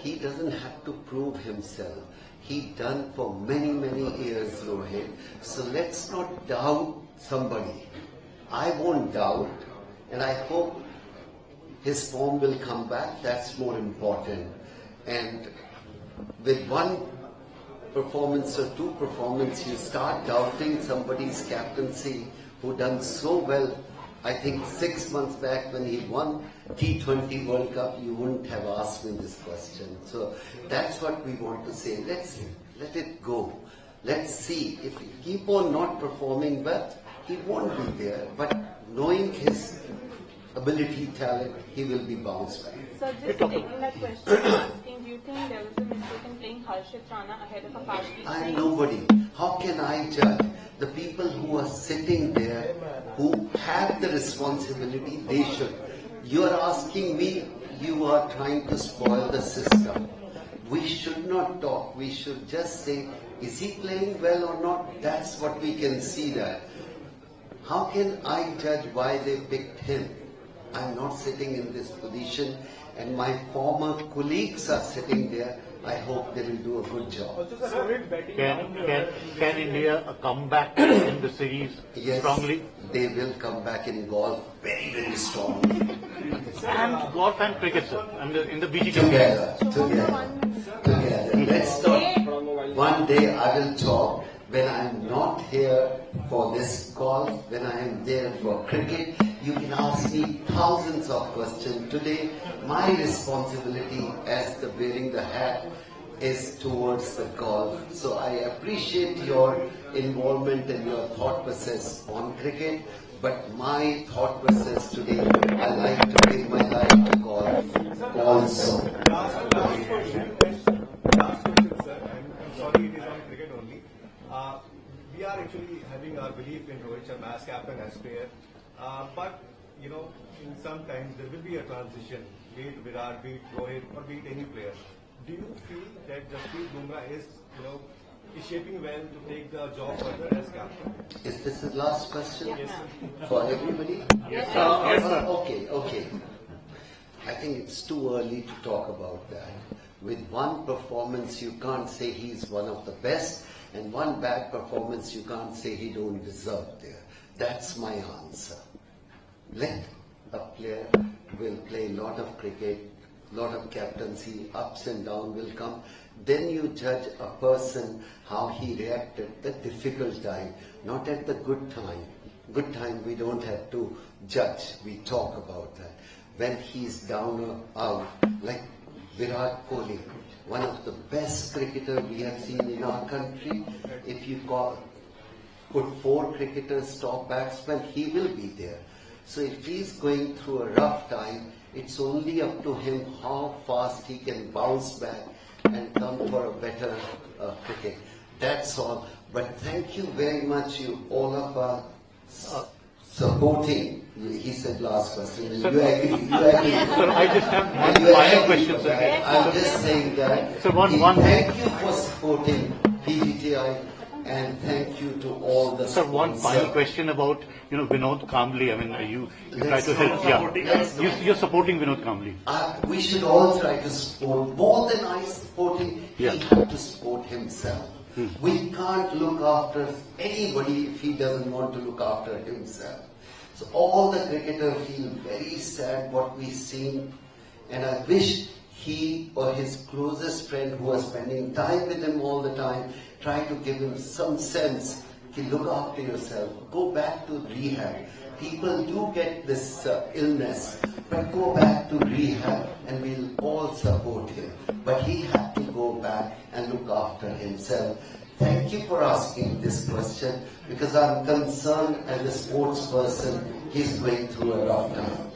he doesn't have to prove himself. He done for many, many years, Rohit. So let's not doubt somebody. I won't doubt, and I hope his form will come back. That's more important. And with one performance or two performances, you start doubting somebody's captaincy who done so well. I think 6 months back when he won T20 World Cup, you wouldn't have asked me this question. So that's what we want to say. Let's let it go. Let's see. If we keep on not performing well, he won't be there. But knowing his ability, talent, he will be bounced back. So just taking that question, asking, do you think there was a mistake in playing Harshit Rana ahead of Akash? I'm nobody. How can I judge? The people who are sitting there, who have the responsibility, they should. You are asking me, you are trying to spoil the system. We should not talk. We should just say, is he playing well or not? That's what we can see that. How can I judge why they picked him? I'm not sitting in this position, and my former colleagues are sitting there. I hope they will do a good job. Can India come back in the series strongly? They will come back in golf very, very strongly. And golf and cricket, sir, and in the BG together. Let's talk. One day I will talk. When I am not here for this golf, when I am there for cricket, you can ask me thousands of questions. Today, my responsibility as the wearing the hat is towards the golf. So I appreciate your involvement and your thought process on cricket, but my thought process today, I like to give my life to golf also. Last question, sir. I'm sorry, it is on cricket only. We are actually having our belief in Rohit Sharma as captain, as player. But, you know, in some times there will be a transition, be it Virat, be it Rohit, or be it any player. Do you feel that Jasprit Bumrah is, is shaping well to take the job further as captain? Is this the last question? Yes, sir. For everybody? Yes, sir. Okay. I think it's too early to talk about that. With one performance, you can't say he's one of the best, and one bad performance, you can't say he don't deserve there. That's my answer. Let a player will play a lot of cricket, lot of captaincy, ups and downs will come. Then you judge a person how he reacted at the difficult time, not at the good time. Good time we don't have to judge, we talk about that. When he's down or out, like Virat Kohli, one of the best cricketers we have seen in our country. If you put 4 cricketers, top batsmen, he will be there. So if he's going through a rough time, it's only up to him how fast he can bounce back and come for a better cricket. That's all. But thank you very much, you all of us supporting. He said last question. Sir, you agree? Sir, I just have one final question, sir. I'm just saying that. Sir, thank you for supporting PGTI, and thank you to all the. Sir, one final question about Vinod Kambli. I mean, you try to help. Yeah, you're supporting Vinod Kambli. We should all try to support more than I support him. He has to support himself. We can't look after anybody if he doesn't want to look after himself. So all the cricketers feel very sad what we've seen, and I wish he or his closest friend who was spending time with him all the time, try to give him some sense, look after yourself, go back to rehab. People do get this illness, but go back to rehab and we'll all support him. But he had to go back and look after himself. Thank you for asking this question, because I'm concerned as a sports person, he's going through a rough time.